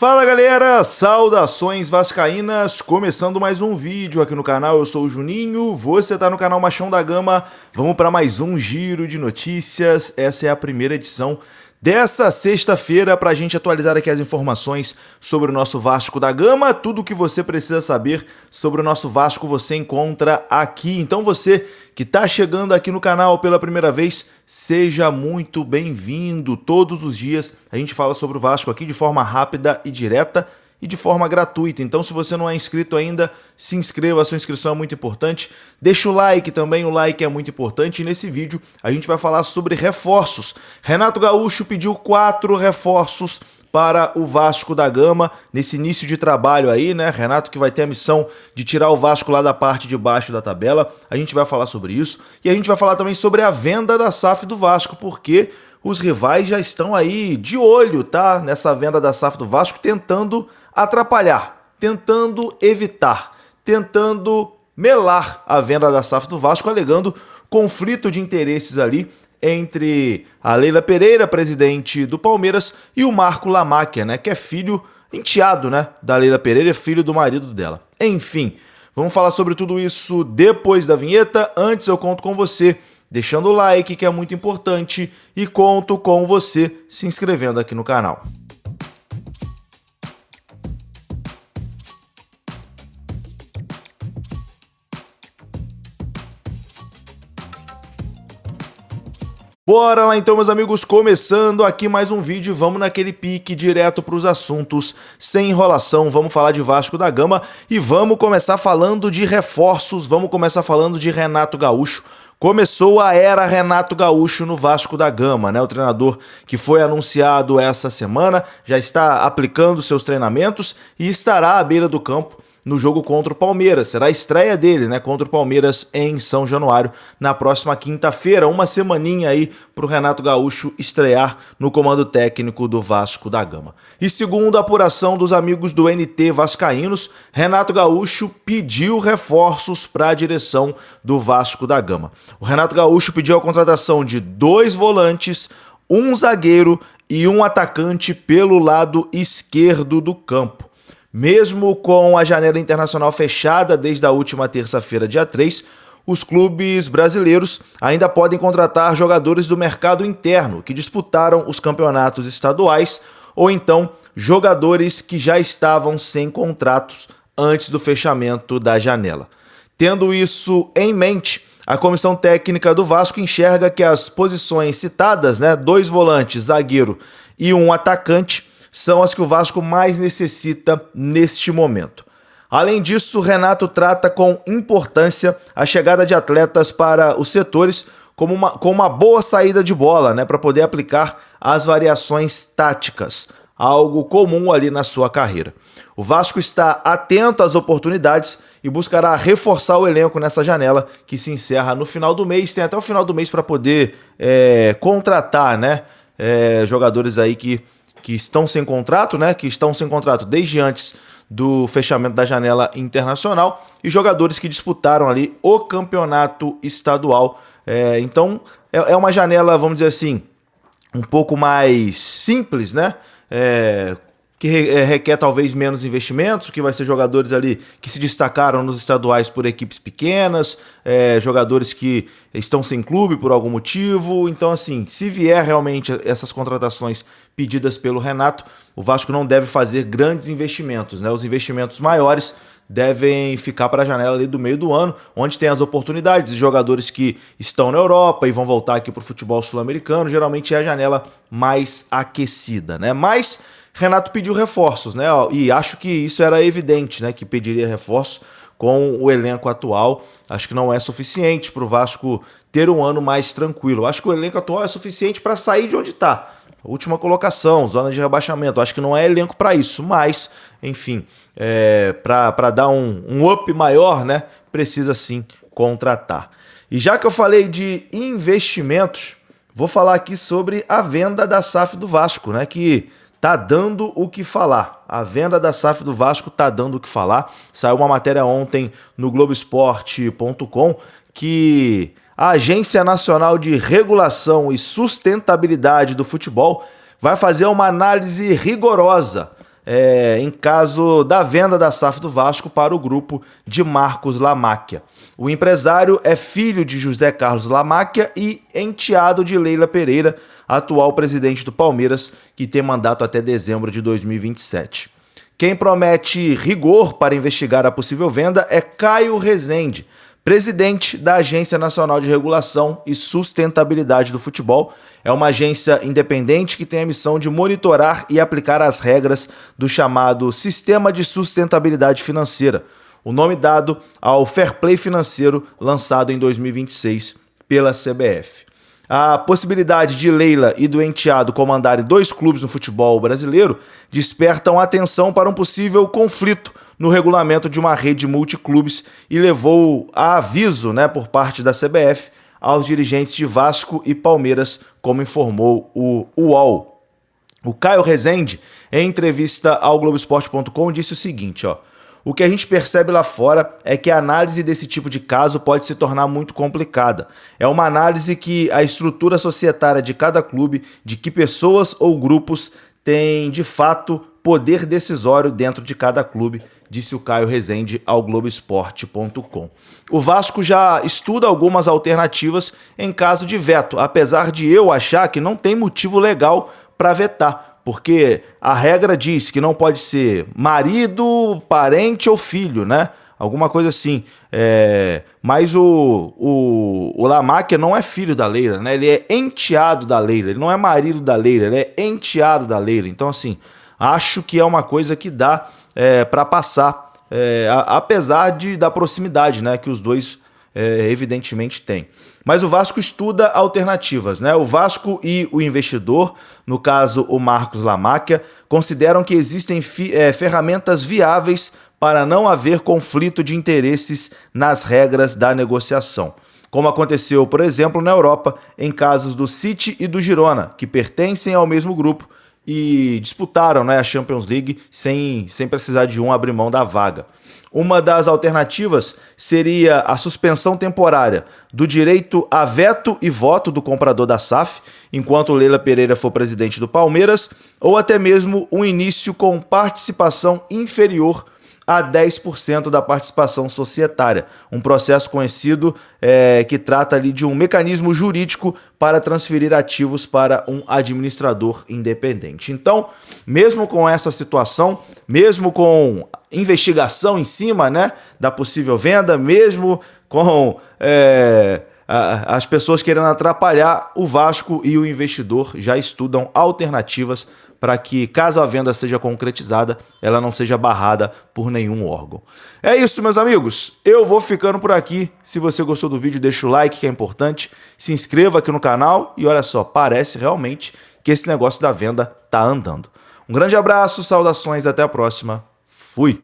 Fala galera, saudações vascaínas, começando mais um vídeo aqui no canal, eu sou o Juninho, você tá no canal Machão da Gama, vamos para mais um giro de notícias, essa é a primeira edição dessa sexta-feira para a gente atualizar aqui as informações sobre o nosso Vasco da Gama, tudo o que você precisa saber sobre o nosso Vasco você encontra aqui, então você que está chegando aqui no canal pela primeira vez, seja muito bem-vindo. Todos os dias a gente fala sobre o Vasco aqui de forma rápida e direta e de forma gratuita. Então, se você não é inscrito ainda, se inscreva, a sua inscrição é muito importante. Deixa o like também, o like é muito importante. E nesse vídeo a gente vai falar sobre reforços. Renato Gaúcho pediu 4 reforços para o Vasco da Gama, nesse início de trabalho aí, né? Renato que vai ter a missão de tirar o Vasco lá da parte de baixo da tabela. A gente vai falar sobre isso. E a gente vai falar também sobre a venda da SAF do Vasco, porque os rivais já estão aí de olho, tá? Nessa venda da SAF do Vasco, tentando atrapalhar, tentando evitar, tentando melar a venda da SAF do Vasco, alegando conflito de interesses ali entre a Leila Pereira, presidente do Palmeiras, e o Marco Lamáquia, né, que é filho, enteado, né, da Leila Pereira, filho do marido dela. Enfim, vamos falar sobre tudo isso depois da vinheta. Antes eu conto com você deixando o like, que é muito importante, e conto com você se inscrevendo aqui no canal. Bora lá então, meus amigos, começando aqui mais um vídeo, vamos naquele pique direto para os assuntos, sem enrolação, vamos falar de Vasco da Gama e vamos começar falando de reforços, vamos começar falando de Renato Gaúcho. Começou a era Renato Gaúcho no Vasco da Gama, né? O treinador que foi anunciado essa semana já está aplicando seus treinamentos e estará à beira do campo no jogo contra o Palmeiras. Será a estreia dele, né, contra o Palmeiras em São Januário, na próxima quinta-feira. Uma semaninha aí para o Renato Gaúcho estrear no comando técnico do Vasco da Gama. E segundo a apuração dos amigos do NT Vascaínos, Renato Gaúcho pediu reforços para a direção do Vasco da Gama. O Renato Gaúcho pediu a contratação de 2 volantes, um zagueiro e um atacante pelo lado esquerdo do campo. Mesmo com a janela internacional fechada desde a última terça-feira, dia 3, os clubes brasileiros ainda podem contratar jogadores do mercado interno que disputaram os campeonatos estaduais ou então jogadores que já estavam sem contratos antes do fechamento da janela. Tendo isso em mente, a comissão técnica do Vasco enxerga que as posições citadas, né, 2 volantes, zagueiro e um atacante, são as que o Vasco mais necessita neste momento. Além disso, Renato trata com importância a chegada de atletas para os setores como uma boa saída de bola, né, para poder aplicar as variações táticas, algo comum ali na sua carreira. O Vasco está atento às oportunidades e buscará reforçar o elenco nessa janela que se encerra no final do mês. Tem até o final do mês para poder contratar, né, jogadores aí que estão sem contrato, né? Que estão sem contrato desde antes do fechamento da janela internacional e jogadores que disputaram ali o campeonato estadual. Então é uma janela, vamos dizer assim, um pouco mais simples, né? Que requer talvez menos investimentos, que vai ser jogadores ali que se destacaram nos estaduais por equipes pequenas, jogadores que estão sem clube por algum motivo. Então, assim, se vier realmente essas contratações pedidas pelo Renato, o Vasco não deve fazer grandes investimentos, né? Os investimentos maiores devem ficar para a janela ali do meio do ano, onde tem as oportunidades de jogadores que estão na Europa e vão voltar aqui para o futebol sul-americano. Geralmente é a janela mais aquecida, né? Mas Renato pediu reforços, né? E acho que isso era evidente, né? Que pediria reforços com o elenco atual. Acho que não é suficiente para o Vasco ter um ano mais tranquilo. Acho que o elenco atual é suficiente para sair de onde está. Última colocação, zona de rebaixamento. Acho que não é elenco para isso, mas, enfim, para dar um up maior, né? Precisa sim contratar. E já que eu falei de investimentos, vou falar aqui sobre a venda da SAF do Vasco, né? Que tá dando o que falar. A venda da SAF do Vasco tá dando o que falar. Saiu uma matéria ontem no Globoesporte.com que a Agência Nacional de Regulação e Sustentabilidade do Futebol vai fazer uma análise rigorosa em caso da venda da SAF do Vasco para o grupo de Marcos Lamáquia. O empresário é filho de José Carlos Lamáquia e enteado de Leila Pereira, atual presidente do Palmeiras, que tem mandato até dezembro de 2027. Quem promete rigor para investigar a possível venda é Caio Rezende, presidente da Agência Nacional de Regulação e Sustentabilidade do Futebol. É uma agência independente que tem a missão de monitorar e aplicar as regras do chamado Sistema de Sustentabilidade Financeira, o nome dado ao Fair Play financeiro lançado em 2026 pela CBF. A possibilidade de Leila e do enteado comandarem 2 clubes no futebol brasileiro despertam atenção para um possível conflito no regulamento de uma rede de multiclubes e levou a aviso, por parte da CBF aos dirigentes de Vasco e Palmeiras, como informou o UOL. O Caio Rezende, em entrevista ao Globoesporte.com, disse o seguinte, o que a gente percebe lá fora é que a análise desse tipo de caso pode se tornar muito complicada. É uma análise que a estrutura societária de cada clube, de que pessoas ou grupos têm, de fato, poder decisório dentro de cada clube, disse o Caio Rezende ao Globoesporte.com. O Vasco já estuda algumas alternativas em caso de veto, apesar de eu achar que não tem motivo legal para vetar, porque a regra diz que não pode ser marido, parente ou filho, alguma coisa assim. Mas o Lamáquia não é filho da Leila, Ele é enteado da Leila, ele não é marido da Leila, ele é enteado da Leila. Então, assim, acho que é uma coisa que dá para passar, apesar da proximidade, que os dois evidentemente têm. Mas o Vasco estuda alternativas, O Vasco e o investidor, no caso o Marcos Lamáquia, consideram que existem ferramentas viáveis para não haver conflito de interesses nas regras da negociação, como aconteceu, por exemplo, na Europa, em casos do City e do Girona, que pertencem ao mesmo grupo e disputaram a Champions League sem precisar de um abrir mão da vaga. Uma das alternativas seria a suspensão temporária do direito a veto e voto do comprador da SAF, enquanto Leila Pereira for presidente do Palmeiras, ou até mesmo um início com participação inferior a 10% da participação societária, um processo conhecido que trata ali de um mecanismo jurídico para transferir ativos para um administrador independente. Então, mesmo com essa situação, mesmo com investigação em cima da possível venda, mesmo com as pessoas querendo atrapalhar, o Vasco e o investidor já estudam alternativas para que, caso a venda seja concretizada, ela não seja barrada por nenhum órgão. É isso, meus amigos. Eu vou ficando por aqui. Se você gostou do vídeo, deixa o like, que é importante. Se inscreva aqui no canal e olha só, parece realmente que esse negócio da venda tá andando. Um grande abraço, saudações, até a próxima. Fui!